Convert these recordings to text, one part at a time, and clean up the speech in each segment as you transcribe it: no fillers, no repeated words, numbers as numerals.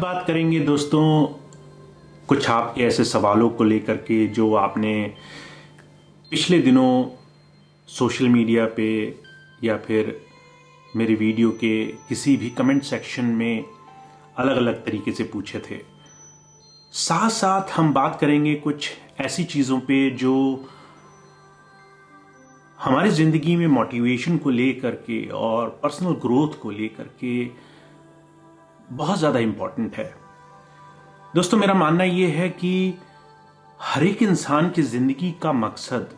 बात करेंगे दोस्तों कुछ आपके ऐसे सवालों को लेकर के जो आपने पिछले दिनों सोशल मीडिया पे या फिर मेरे वीडियो के किसी भी कमेंट सेक्शन में अलग अलग तरीके से पूछे थे। साथ साथ हम बात करेंगे कुछ ऐसी चीज़ों पे जो हमारी ज़िंदगी में मोटिवेशन को लेकर के और पर्सनल ग्रोथ को लेकर के बहुत ज़्यादा इम्पॉर्टेंट है। दोस्तों मेरा मानना यह है कि हर एक इंसान की ज़िंदगी का मकसद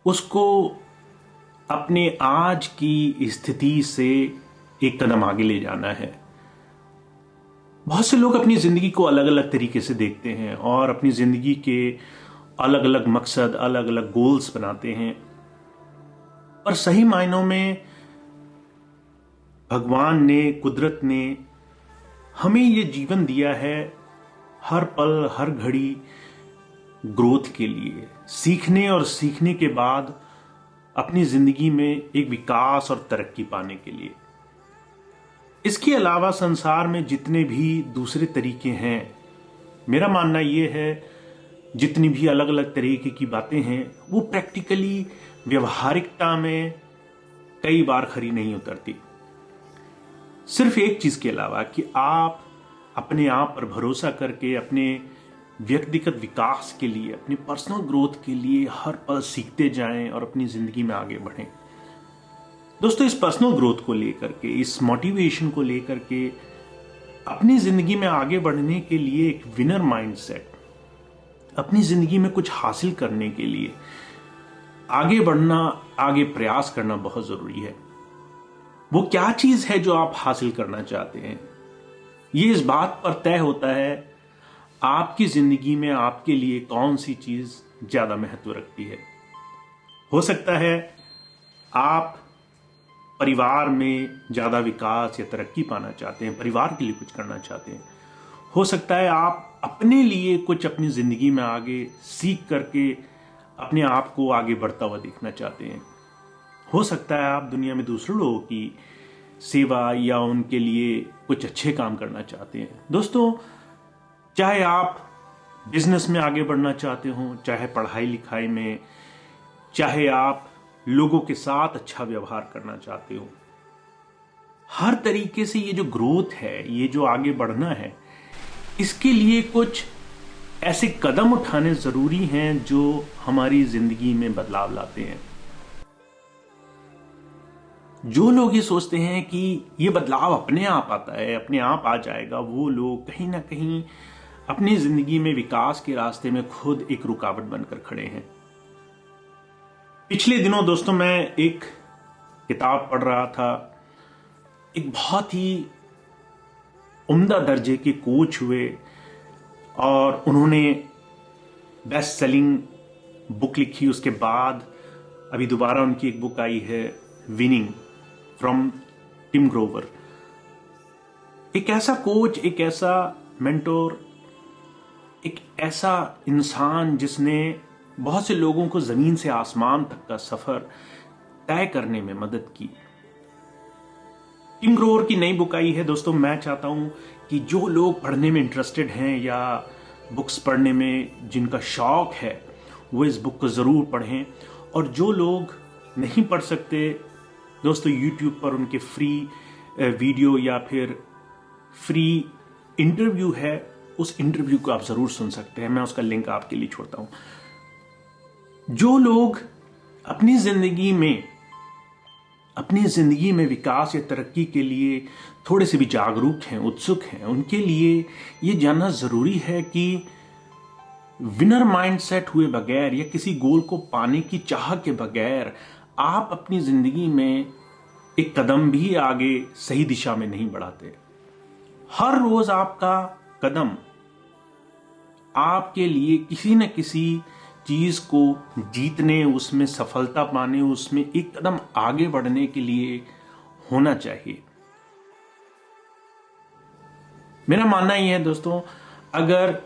उसको अपने आज की स्थिति से एक कदम आगे ले जाना है। बहुत से लोग अपनी ज़िंदगी को अलग अलग तरीके से देखते हैं और अपनी ज़िंदगी के अलग अलग मकसद अलग अलग गोल्स बनाते हैं, पर सही मायनों में भगवान ने, कुदरत ने हमें ये जीवन दिया है हर पल हर घड़ी ग्रोथ के लिए, सीखने और सीखने के बाद अपनी जिंदगी में एक विकास और तरक्की पाने के लिए। इसके अलावा संसार में जितने भी दूसरे तरीके हैं, मेरा मानना यह है जितनी भी अलग अलग तरीके की बातें हैं वो प्रैक्टिकली व्यवहारिकता में कई बार खरी नहीं उतरती। सिर्फ एक चीज के अलावा कि आप अपने आप पर भरोसा करके अपने व्यक्तिगत विकास के लिए, अपनी पर्सनल ग्रोथ के लिए हर पल सीखते जाएं और अपनी जिंदगी में आगे बढ़ें। दोस्तों इस पर्सनल ग्रोथ को लेकर के, इस मोटिवेशन को लेकर के अपनी जिंदगी में आगे बढ़ने के लिए एक विनर माइंडसेट, अपनी जिंदगी में कुछ हासिल करने के लिए आगे बढ़ना, आगे प्रयास करना बहुत जरूरी है। वो क्या चीज है जो आप हासिल करना चाहते हैं, ये इस बात पर तय होता है आपकी जिंदगी में आपके लिए कौन सी चीज ज्यादा महत्व रखती है। हो सकता है आप परिवार में ज्यादा विकास या तरक्की पाना चाहते हैं, परिवार के लिए कुछ करना चाहते हैं। हो सकता है आप अपने लिए कुछ अपनी जिंदगी में आगे सीख करके अपने आप को आगे बढ़ता हुआ देखना चाहते हैं। हो सकता है आप दुनिया में दूसरों लोगों की सेवा या उनके लिए कुछ अच्छे काम करना चाहते हैं। दोस्तों चाहे आप बिजनेस में आगे बढ़ना चाहते हो, चाहे पढ़ाई लिखाई में, चाहे आप लोगों के साथ अच्छा व्यवहार करना चाहते हो, हर तरीके से ये जो ग्रोथ है, ये जो आगे बढ़ना है, इसके लिए कुछ ऐसे कदम उठाने जरूरी हैं जो हमारी जिंदगी में बदलाव लाते हैं। जो लोग ये सोचते हैं कि ये बदलाव अपने आप आता है, अपने आप आ जाएगा, वो लोग कहीं ना कहीं अपनी जिंदगी में विकास के रास्ते में खुद एक रुकावट बनकर खड़े हैं। पिछले दिनों दोस्तों मैं एक किताब पढ़ रहा था। एक बहुत ही उम्दा दर्जे के कोच हुए और उन्होंने बेस्ट सेलिंग बुक लिखी। उसके बाद अभी दोबारा उनकी एक बुक आई है, विनिंग, फ्रॉम टिम ग्रोवर। एक ऐसा कोच, एक ऐसा मेंटोर, एक ऐसा इंसान जिसने बहुत से लोगों को जमीन से आसमान तक का सफर तय करने में मदद की। टिम ग्रोवर की नई बुक आई है। दोस्तों मैं चाहता हूं कि जो लोग पढ़ने में इंटरेस्टेड हैं या बुक्स पढ़ने में जिनका शौक है वो इस बुक को जरूर पढ़ें। और जो लोग नहीं पढ़ सकते दोस्तों, यूट्यूब पर उनके फ्री वीडियो या फिर फ्री इंटरव्यू है, उस इंटरव्यू को आप जरूर सुन सकते हैं। मैं उसका लिंक आपके लिए छोड़ता हूं। जो लोग अपनी जिंदगी में विकास या तरक्की के लिए थोड़े से भी जागरूक हैं, उत्सुक हैं, उनके लिए यह जानना जरूरी है कि विनर माइंडसेट हुए बगैर या किसी गोल को पाने की चाह के बगैर आप अपनी जिंदगी में एक कदम भी आगे सही दिशा में नहीं बढ़ाते। हर रोज आपका कदम आपके लिए किसी न किसी चीज को जीतने, उसमें सफलता पाने, उसमें एक कदम आगे बढ़ने के लिए होना चाहिए। मेरा मानना यह है दोस्तों, अगर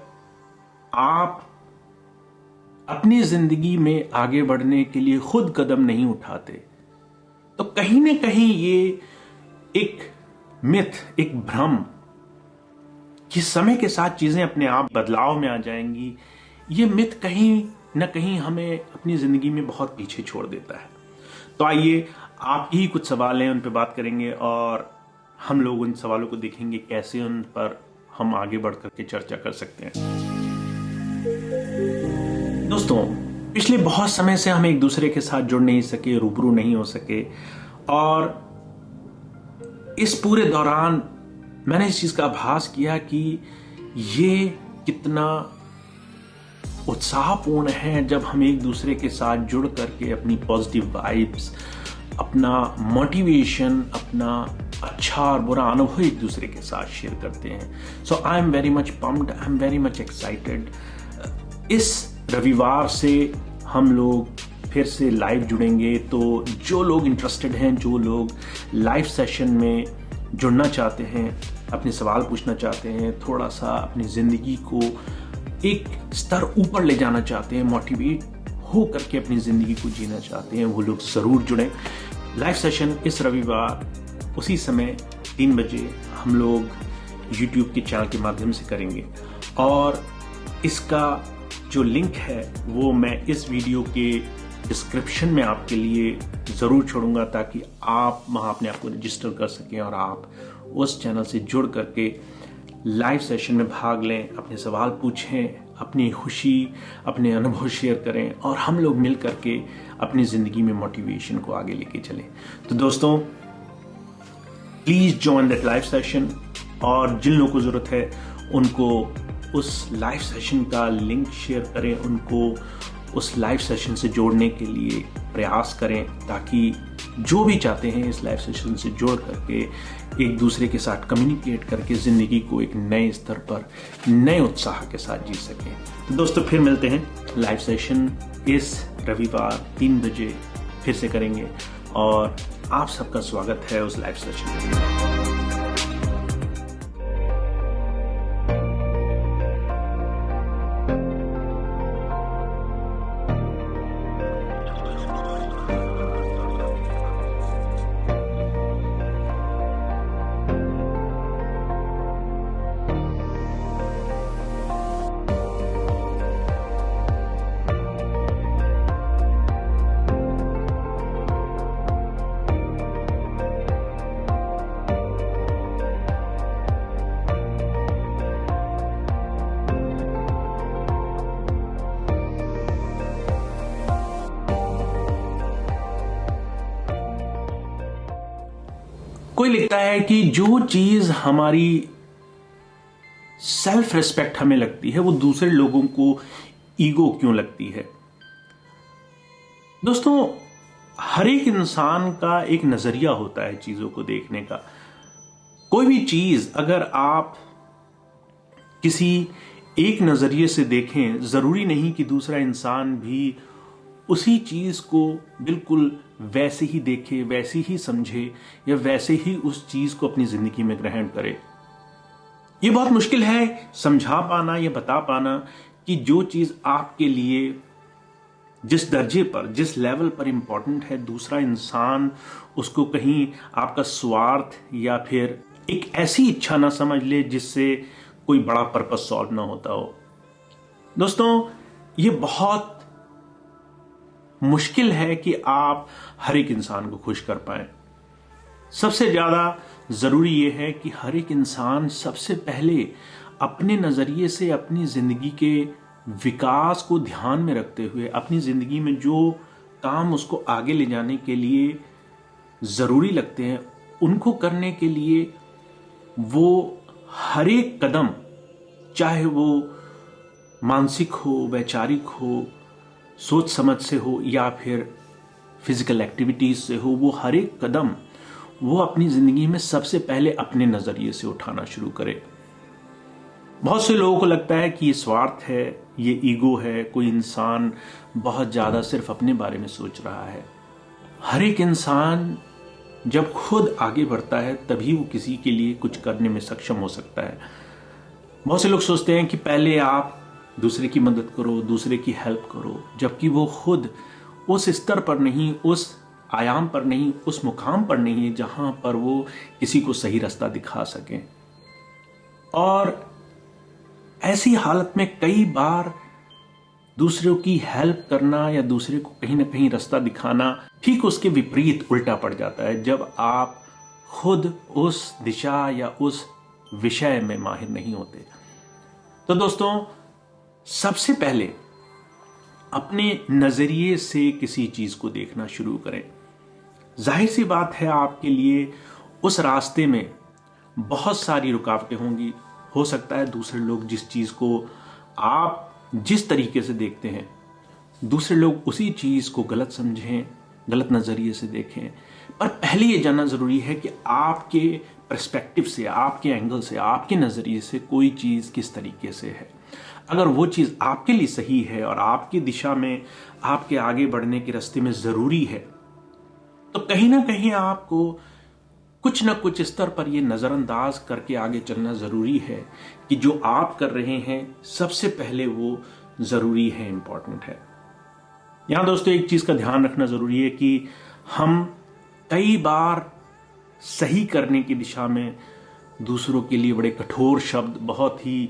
आप अपनी जिंदगी में आगे बढ़ने के लिए खुद कदम नहीं उठाते तो कहीं ना कहीं ये एक मिथ, एक भ्रम कि समय के साथ चीजें अपने आप बदलाव में आ जाएंगी, ये मिथ कहीं न कहीं हमें अपनी जिंदगी में बहुत पीछे छोड़ देता है। तो आइए, आप ही कुछ सवाल हैं, उन पर बात करेंगे और हम लोग उन सवालों को देखेंगे कैसे उन पर हम आगे बढ़ करके चर्चा कर सकते हैं। दोस्तों, पिछले बहुत समय से हम एक दूसरे के साथ जुड़ नहीं सके, रूबरू नहीं हो सके, और इस पूरे दौरान मैंने इस चीज का आभास किया कि ये कितना उत्साहपूर्ण है जब हम एक दूसरे के साथ जुड़ करके अपनी पॉजिटिव वाइब्स, अपना मोटिवेशन, अपना अच्छा और बुरा अनुभव एक दूसरे के साथ शेयर करते हैं। So I am very much pumped, I am very much excited. इस रविवार से हम लोग फिर से लाइव जुड़ेंगे, तो जो लोग इंटरेस्टेड हैं, जो लोग लाइव सेशन में जुड़ना चाहते हैं, अपने सवाल पूछना चाहते हैं, थोड़ा सा अपनी जिंदगी को एक स्तर ऊपर ले जाना चाहते हैं, मोटिवेट हो करके अपनी जिंदगी को जीना चाहते हैं, वो लोग जरूर जुड़ें। लाइव सेशन इस रविवार उसी समय 3 बजे हम लोग YouTube के चैनल के माध्यम से करेंगे, और इसका जो लिंक है वो मैं इस वीडियो के डिस्क्रिप्शन में आपके लिए जरूर छोड़ूंगा, ताकि आप वहां अपने आप को रजिस्टर कर सकें और आप उस चैनल से जुड़ करके लाइव सेशन में भाग लें, अपने सवाल पूछें, अपनी खुशी, अपने अनुभव शेयर करें, और हम लोग मिल करके अपनी जिंदगी में मोटिवेशन को आगे लेके चलें। तो दोस्तों, please join that live session, और जिन लोगों को जरूरत है उनको उस लाइव सेशन का लिंक शेयर करें, उनको उस लाइव सेशन से जोड़ने के लिए प्रयास करें, ताकि जो भी चाहते हैं इस लाइव सेशन से जोड़ करके एक दूसरे के साथ कम्युनिकेट करके जिंदगी को एक नए स्तर पर, नए उत्साह के साथ जी सकें। तो दोस्तों, फिर मिलते हैं। लाइव सेशन इस रविवार 3 बजे फिर से करेंगे, और आप सबका स्वागत है उस लाइव सेशन में। कोई लिखता है कि जो चीज हमारी सेल्फ रिस्पेक्ट हमें लगती है, वो दूसरे लोगों को ईगो क्यों लगती है। दोस्तों, हर एक इंसान का एक नजरिया होता है चीजों को देखने का। कोई भी चीज अगर आप किसी एक नजरिए से देखें, जरूरी नहीं कि दूसरा इंसान भी उसी चीज को बिल्कुल वैसे ही देखे, वैसे ही समझे, या वैसे ही उस चीज को अपनी जिंदगी में ग्रहण करे। यह बहुत मुश्किल है समझा पाना या बता पाना कि जो चीज आपके लिए जिस दर्जे पर, जिस लेवल पर इंपॉर्टेंट है, दूसरा इंसान उसको कहीं आपका स्वार्थ या फिर एक ऐसी इच्छा ना समझ ले जिससे कोई बड़ा पर्पस सॉल्व ना होता हो। दोस्तों, ये बहुत मुश्किल है कि आप हर एक इंसान को खुश कर पाए। सबसे ज्यादा जरूरी यह है कि हर एक इंसान सबसे पहले अपने नजरिए से अपनी जिंदगी के विकास को ध्यान में रखते हुए, अपनी जिंदगी में जो काम उसको आगे ले जाने के लिए जरूरी लगते हैं, उनको करने के लिए वो हर एक कदम, चाहे वो मानसिक हो, वैचारिक हो, सोच समझ से हो, या फिर फिजिकल एक्टिविटीज से हो, वो हर एक कदम वो अपनी जिंदगी में सबसे पहले अपने नजरिए से उठाना शुरू करे। बहुत से लोगों को लगता है कि ये स्वार्थ है, ये ईगो है, कोई इंसान बहुत ज्यादा सिर्फ अपने बारे में सोच रहा है। हर एक इंसान जब खुद आगे बढ़ता है तभी वो किसी के लिए कुछ करने में सक्षम हो सकता है। बहुत से लोग सोचते हैं कि पहले आप दूसरे की मदद करो, दूसरे की हेल्प करो, जबकि वो खुद उस स्तर पर नहीं, उस आयाम पर नहीं, उस मुकाम पर नहीं है जहां पर वो किसी को सही रास्ता दिखा सकें। और ऐसी हालत में कई बार दूसरों की हेल्प करना या दूसरे को कहीं ना कहीं रास्ता दिखाना ठीक उसके विपरीत उल्टा पड़ जाता है, जब आप खुद उस दिशा या उस विषय में माहिर नहीं होते। तो दोस्तों, सबसे पहले अपने नजरिए से किसी चीज को देखना शुरू करें। जाहिर सी बात है, आपके लिए उस रास्ते में बहुत सारी रुकावटें होंगी। हो सकता है दूसरे लोग जिस चीज को आप जिस तरीके से देखते हैं, दूसरे लोग उसी चीज को गलत समझें, गलत नजरिए से देखें। पर पहले यह जानना जरूरी है कि आपके पर्सपेक्टिव से, आपके एंगल से, आपके नजरिए से कोई चीज किस तरीके से है। अगर वो चीज आपके लिए सही है और आपकी दिशा में, आपके आगे बढ़ने के रास्ते में जरूरी है, तो कहीं ना कहीं आपको कुछ ना कुछ स्तर पर यह नजरअंदाज करके आगे चलना जरूरी है कि जो आप कर रहे हैं सबसे पहले वो जरूरी है, इंपॉर्टेंट है। यहां दोस्तों एक चीज का ध्यान रखना जरूरी है कि हम कई बार सही करने की दिशा में दूसरों के लिए बड़े कठोर शब्द, बहुत ही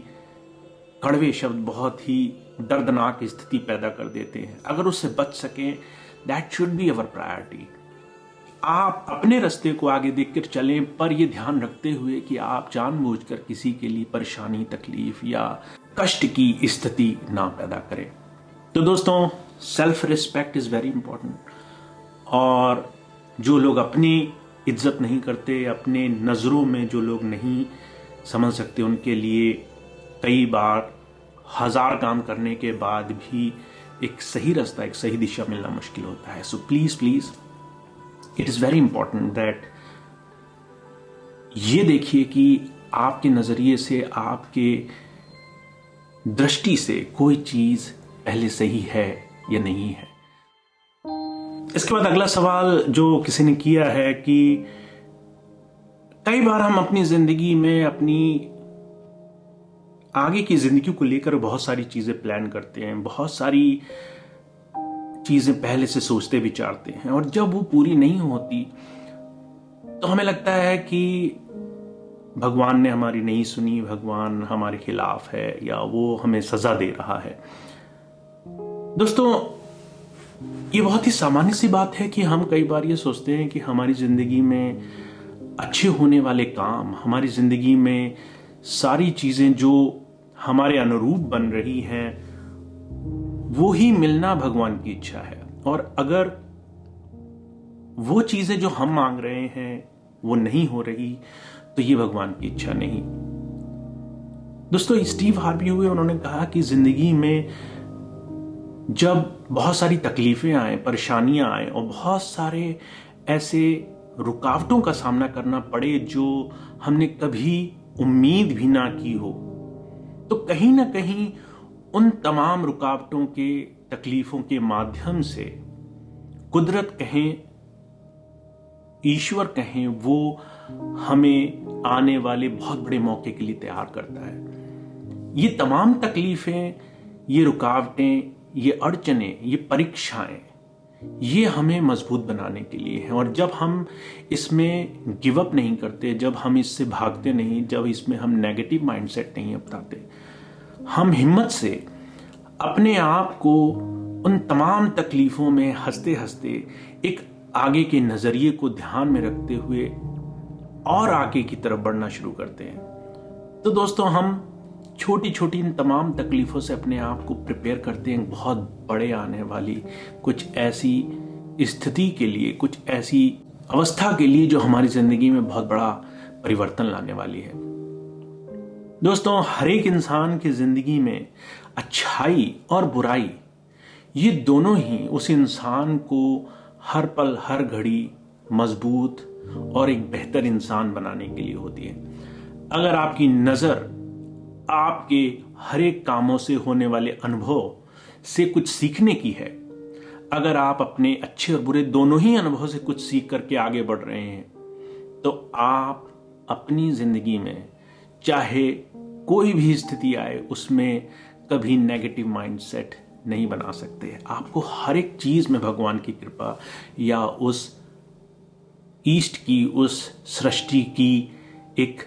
कड़वे शब्द, बहुत ही दर्दनाक स्थिति पैदा कर देते हैं। अगर उससे बच सकें, that should be our priority. आप अपने रास्ते को आगे देखकर चलें, पर यह ध्यान रखते हुए कि आप जानबूझकर किसी के लिए परेशानी, तकलीफ या कष्ट की स्थिति ना पैदा करें। तो दोस्तों, self respect is very important. और जो लोग अपनी इज्जत नहीं करते, अपने नजरों में जो लोग नहीं समझ सकते, उनके लिए कई बार हजार काम करने के बाद भी एक सही रास्ता, एक सही दिशा मिलना मुश्किल होता है। So please please, it is very important that ये देखिए कि आपके नजरिए से, आपके दृष्टि से कोई चीज पहले सही है या नहीं है। इसके बाद अगला सवाल जो किसी ने किया है कि कई बार हम अपनी जिंदगी में, अपनी आगे की जिंदगी को लेकर बहुत सारी चीजें प्लान करते हैं, बहुत सारी चीजें पहले से सोचते विचारते हैं, और जब वो पूरी नहीं होती तो हमें लगता है कि भगवान ने हमारी नहीं सुनी, भगवान हमारे खिलाफ है, या वो हमें सजा दे रहा है। दोस्तों, ये बहुत ही सामान्य सी बात है कि हम कई बार ये सोचते हैं कि हमारी जिंदगी में अच्छे होने वाले काम, हमारी जिंदगी में सारी चीजें जो हमारे अनुरूप बन रही हैं, वो ही मिलना भगवान की इच्छा है। और अगर वो चीजें जो हम मांग रहे हैं वो नहीं हो रही, तो ये भगवान की इच्छा नहीं। दोस्तों, स्टीव हार्वी हुए, उन्होंने कहा कि जिंदगी में जब बहुत सारी तकलीफें आए, परेशानियां आए और बहुत सारे ऐसे रुकावटों का सामना करना पड़े जो हमने कभी उम्मीद भी ना की हो, तो कहीं ना कहीं उन तमाम रुकावटों के, तकलीफों के माध्यम से कुदरत कहें, ईश्वर कहें, वो हमें आने वाले बहुत बड़े मौके के लिए तैयार करता है। ये तमाम तकलीफें, ये रुकावटें, ये अड़चनें, ये परीक्षाएं, ये हमें मजबूत बनाने के लिए हैं। और जब हम इसमें गिव अप नहीं करते, जब हम इससे भागते नहीं, जब इसमें हम नेगेटिव माइंडसेट नहीं अपनाते, हम हिम्मत से अपने आप को उन तमाम तकलीफों में हंसते हंसते एक आगे के नजरिए को ध्यान में रखते हुए और आगे की तरफ बढ़ना शुरू करते हैं, तो दोस्तों हम छोटी छोटी इन तमाम तकलीफों से अपने आप को प्रिपेयर करते हैं बहुत बड़े आने वाली कुछ ऐसी स्थिति के लिए, कुछ ऐसी अवस्था के लिए जो हमारी जिंदगी में बहुत बड़ा परिवर्तन लाने वाली है। दोस्तों, हर एक इंसान की जिंदगी में अच्छाई और बुराई, ये दोनों ही उस इंसान को हर पल, हर घड़ी मजबूत और एक बेहतर इंसान बनाने के लिए होती है। अगर आपकी नजर आपके हर एक कामों से होने वाले अनुभव से कुछ सीखने की है, अगर आप अपने अच्छे और बुरे दोनों ही अनुभव से कुछ सीख करके आगे बढ़ रहे हैं, तो आप अपनी जिंदगी में चाहे कोई भी स्थिति आए उसमें कभी नेगेटिव माइंडसेट नहीं बना सकते। आपको हर एक चीज में भगवान की कृपा या उस ईस्ट की, उस सृष्टि की एक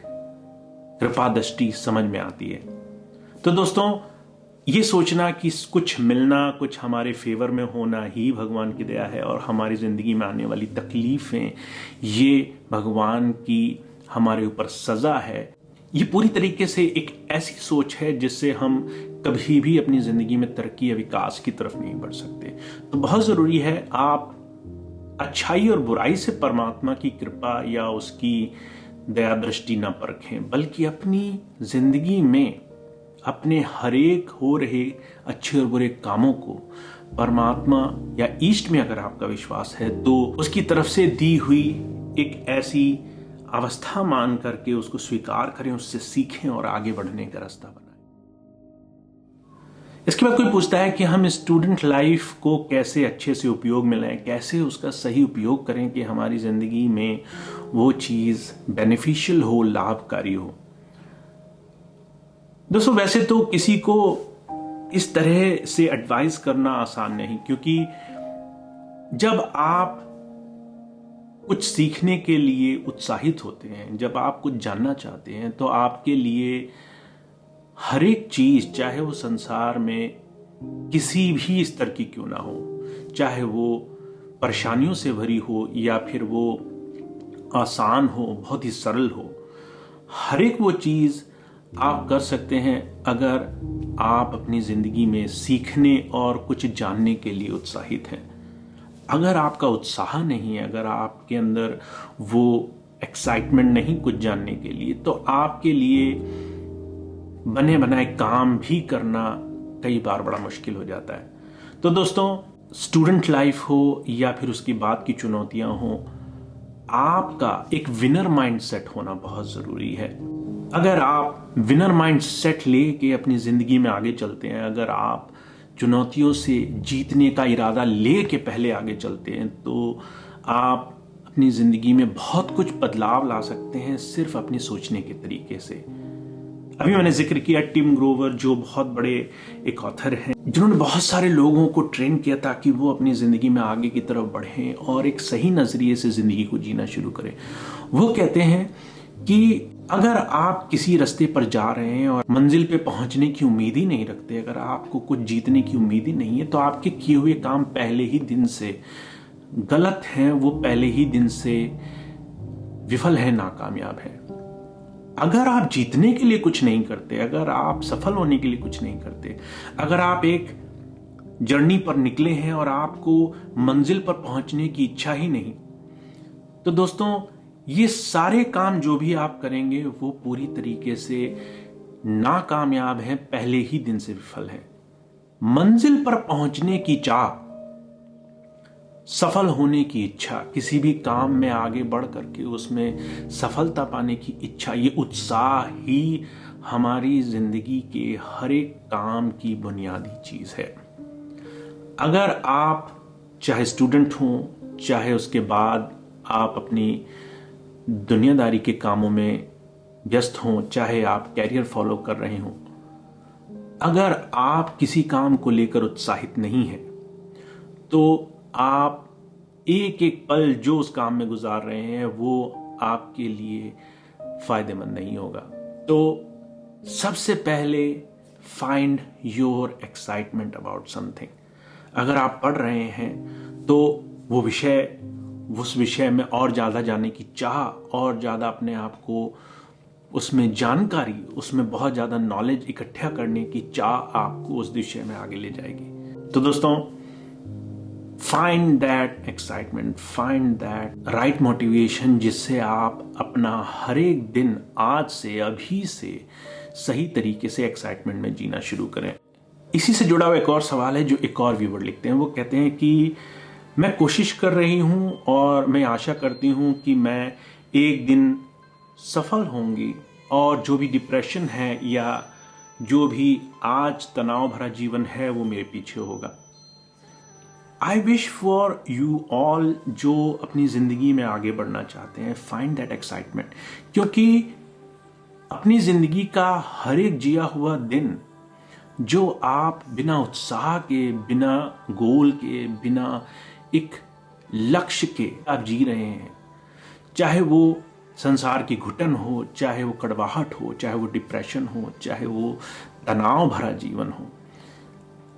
कृपा दृष्टि समझ में आती है। तो दोस्तों, ये सोचना कि कुछ मिलना, कुछ हमारे फेवर में होना ही भगवान की दया है और हमारी जिंदगी में आने वाली तकलीफें ये भगवान की हमारे ऊपर सजा है, ये पूरी तरीके से एक ऐसी सोच है जिससे हम कभी भी अपनी जिंदगी में तरक्की या विकास की तरफ नहीं बढ़ सकते। तो बहुत जरूरी है आप अच्छाई और बुराई से परमात्मा की कृपा या उसकी दया दृष्टि न परखें, बल्कि अपनी जिंदगी में अपने हरेक हो रहे अच्छे और बुरे कामों को परमात्मा या ईष्ट में अगर आपका विश्वास है तो उसकी तरफ से दी हुई एक ऐसी अवस्था मान करके उसको स्वीकार करें, उससे सीखें और आगे बढ़ने का रास्ता बनाएं। इसके बाद कोई पूछता है कि हम स्टूडेंट लाइफ को कैसे अच्छे से उपयोग में लाएं, कैसे उसका सही उपयोग करें कि हमारी जिंदगी में वो चीज बेनिफिशियल हो, लाभकारी हो। दोस्तों, वैसे तो किसी को इस तरह से एडवाइस करना आसान नहीं, क्योंकि जब आप कुछ सीखने के लिए उत्साहित होते हैं, जब आप कुछ जानना चाहते हैं, तो आपके लिए हर एक चीज, चाहे वो संसार में किसी भी स्तर की क्यों ना हो, चाहे वो परेशानियों से भरी हो या फिर वो आसान हो, बहुत ही सरल हो, हर एक वो चीज आप कर सकते हैं अगर आप अपनी जिंदगी में सीखने और कुछ जानने के लिए उत्साहित हैं। अगर आपका उत्साह नहीं है, अगर आपके अंदर वो एक्साइटमेंट नहीं कुछ जानने के लिए, तो आपके लिए बने बनाए काम भी करना कई बार बड़ा मुश्किल हो जाता है। तो दोस्तों, स्टूडेंट लाइफ हो या फिर उसकी बाद की चुनौतियां हो, आपका एक विनर माइंडसेट होना बहुत जरूरी है। अगर आप विनर माइंडसेट लेके अपनी जिंदगी में आगे चलते हैं, अगर आप चुनौतियों से जीतने का इरादा लेके पहले आगे चलते हैं, तो आप अपनी जिंदगी में बहुत कुछ बदलाव ला सकते हैं सिर्फ अपने सोचने के तरीके से। अभी मैंने जिक्र किया टिम ग्रोवर, जो बहुत बड़े एक ऑथर हैं, जिन्होंने बहुत सारे लोगों को ट्रेन किया ताकि वो अपनी जिंदगी में आगे की तरफ बढ़ें और एक सही नजरिए से जिंदगी को जीना शुरू करें। वो कहते हैं कि अगर आप किसी रास्ते पर जा रहे हैं और मंजिल पे पहुंचने की उम्मीद ही नहीं रखते, अगर आपको कुछ जीतने की उम्मीद ही नहीं है, तो आपके किए हुए काम पहले ही दिन से गलत हैं, वो पहले ही दिन से विफल है, नाकामयाब है। अगर आप जीतने के लिए कुछ नहीं करते, अगर आप सफल होने के लिए कुछ नहीं करते, अगर आप एक जर्नी पर निकले हैं और आपको मंजिल पर पहुंचने की इच्छा ही नहीं, तो दोस्तों, ये सारे काम जो भी आप करेंगे वो पूरी तरीके से नाकामयाब हैं, पहले ही दिन से विफल है। मंजिल पर पहुंचने की चाह, सफल होने की इच्छा, किसी भी काम में आगे बढ़ करके उसमें सफलता पाने की इच्छा, ये उत्साह ही हमारी जिंदगी के हर एक काम की बुनियादी चीज है। अगर आप चाहे स्टूडेंट हो, चाहे उसके बाद आप अपनी दुनियादारी के कामों में व्यस्त हों, चाहे आप कैरियर फॉलो कर रहे हों, अगर आप किसी काम को लेकर उत्साहित नहीं हैं, तो आप एक एक पल जो उस काम में गुजार रहे हैं वो आपके लिए फायदेमंद नहीं होगा। तो सबसे पहले find your excitement about something. अगर आप पढ़ रहे हैं तो वो विषय, उस विषय में और ज्यादा जानने की चाह, और ज्यादा अपने आप को उसमें जानकारी, उसमें बहुत ज्यादा नॉलेज इकट्ठा करने की चाह आपको उस विषय में आगे ले जाएगी। तो दोस्तों, find that excitement, find that right motivation, जिससे आप अपना हर एक दिन आज से, अभी से सही तरीके से एक्साइटमेंट में जीना शुरू करें। इसी से जुड़ा हुआ एक और सवाल है जो एक और व्यूअर लिखते हैं। वो कहते हैं कि मैं कोशिश कर रही हूं और मैं आशा करती हूं कि मैं एक दिन सफल होंगी और जो भी डिप्रेशन है या जो भी आज तनाव भरा जीवन है वो मेरे पीछे होगा। I wish for you all जो अपनी जिंदगी में आगे बढ़ना चाहते हैं, फाइंड दैट एक्साइटमेंट, क्योंकि अपनी जिंदगी का हर एक जिया हुआ दिन जो आप बिना उत्साह के, बिना गोल के, बिना एक लक्ष्य के आप जी रहे हैं, चाहे वो संसार की घुटन हो, चाहे वो कड़वाहट हो, चाहे वो डिप्रेशन हो, चाहे वो तनाव भरा जीवन हो,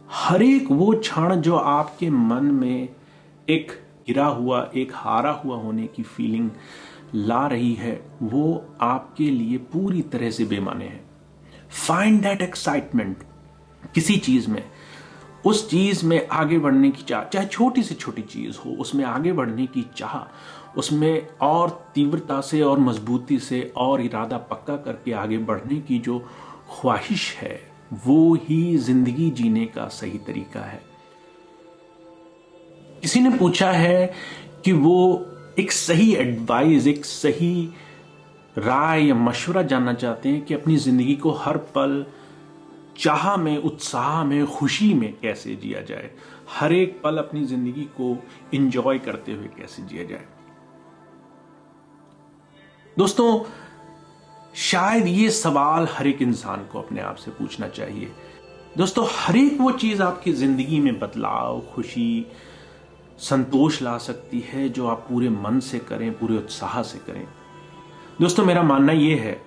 हर एक वो क्षण जो आपके मन में एक गिरा हुआ, एक हारा हुआ होने की फीलिंग ला रही है, वो आपके लिए पूरी तरह से बेमाने है। फाइंड दैट एक्साइटमेंट किसी चीज में, उस चीज में आगे बढ़ने की चाह, चाहे छोटी से छोटी चीज हो, उसमें आगे बढ़ने की चाह, उसमें और तीव्रता से और मजबूती से और इरादा पक्का करके आगे बढ़ने की जो ख्वाहिश है, वो ही जिंदगी जीने का सही तरीका है। किसी ने पूछा है कि वो एक सही एडवाइस, एक सही राय या मशवरा जानना चाहते हैं कि अपनी जिंदगी को हर पल चाह में, उत्साह में, खुशी में कैसे जिया जाए, हर एक पल अपनी जिंदगी को एंजॉय करते हुए कैसे जिया जाए। दोस्तों, शायद ये सवाल हर एक इंसान को अपने आप से पूछना चाहिए। दोस्तों, हर एक वो चीज आपकी जिंदगी में बदलाव, खुशी, संतोष ला सकती है जो आप पूरे मन से करें, पूरे उत्साह से करें। दोस्तों, मेरा मानना यह है,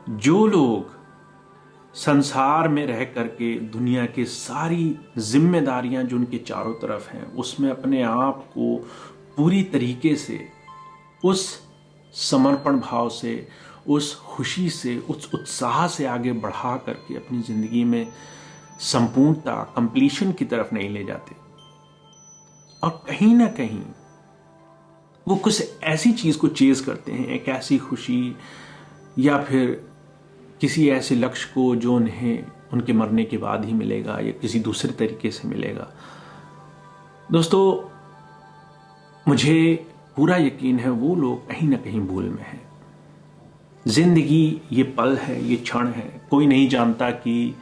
जो लोग संसार में रह करके दुनिया की सारी जिम्मेदारियां जो उनके चारों तरफ हैं, उसमें अपने आप को पूरी तरीके से, उस समर्पण भाव से, उस खुशी से, उस उत्साह से आगे बढ़ा करके अपनी जिंदगी में संपूर्णता, कंप्लीशन की तरफ नहीं ले जाते, और कहीं ना कहीं वो कुछ ऐसी चीज को चेज करते हैं, एक ऐसी खुशी या फिर किसी ऐसे लक्ष्य को जो उन्हें उनके मरने के बाद ही मिलेगा या किसी दूसरे तरीके से मिलेगा। दोस्तों, मुझे पूरा यकीन है वो लोग कहीं ना कहीं भूल में हैं। जिंदगी ये पल है, ये क्षण है, कोई नहीं जानता कि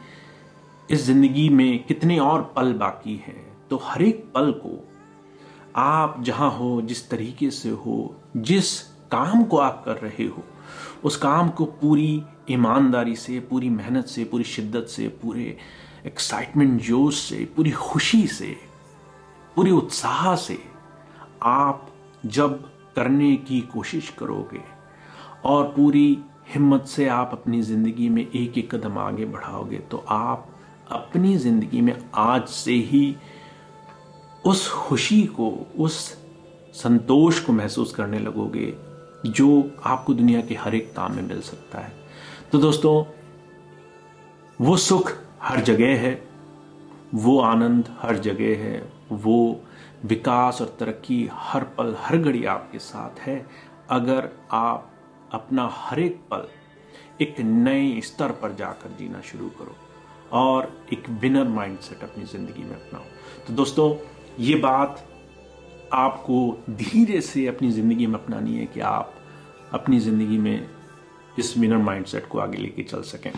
इस जिंदगी में कितने और पल बाकी हैं। तो हर एक पल को आप जहां हो, जिस तरीके से हो, जिस काम को आप कर रहे हो, उस काम को पूरी ईमानदारी से, पूरी मेहनत से, पूरी शिद्दत से, पूरे एक्साइटमेंट, जोश से, पूरी खुशी से, पूरी उत्साह से आप जब करने की कोशिश करोगे और पूरी हिम्मत से आप अपनी जिंदगी में एक एक कदम आगे बढ़ाओगे, तो आप अपनी जिंदगी में आज से ही उस खुशी को, उस संतोष को महसूस करने लगोगे जो आपको दुनिया के हर एक काम में मिल सकता है। तो दोस्तों, वो सुख हर जगह है, वो आनंद हर जगह है, वो विकास और तरक्की हर पल, हर घड़ी आपके साथ है, अगर आप अपना हर एक पल एक नए स्तर पर जाकर जीना शुरू करो और एक विनर माइंडसेट अपनी जिंदगी में अपनाओ। तो दोस्तों, ये बात आपको धीरे से अपनी जिंदगी में अपनानी है कि आप अपनी जिंदगी में इस विनर माइंडसेट को आगे लेके चल सकें।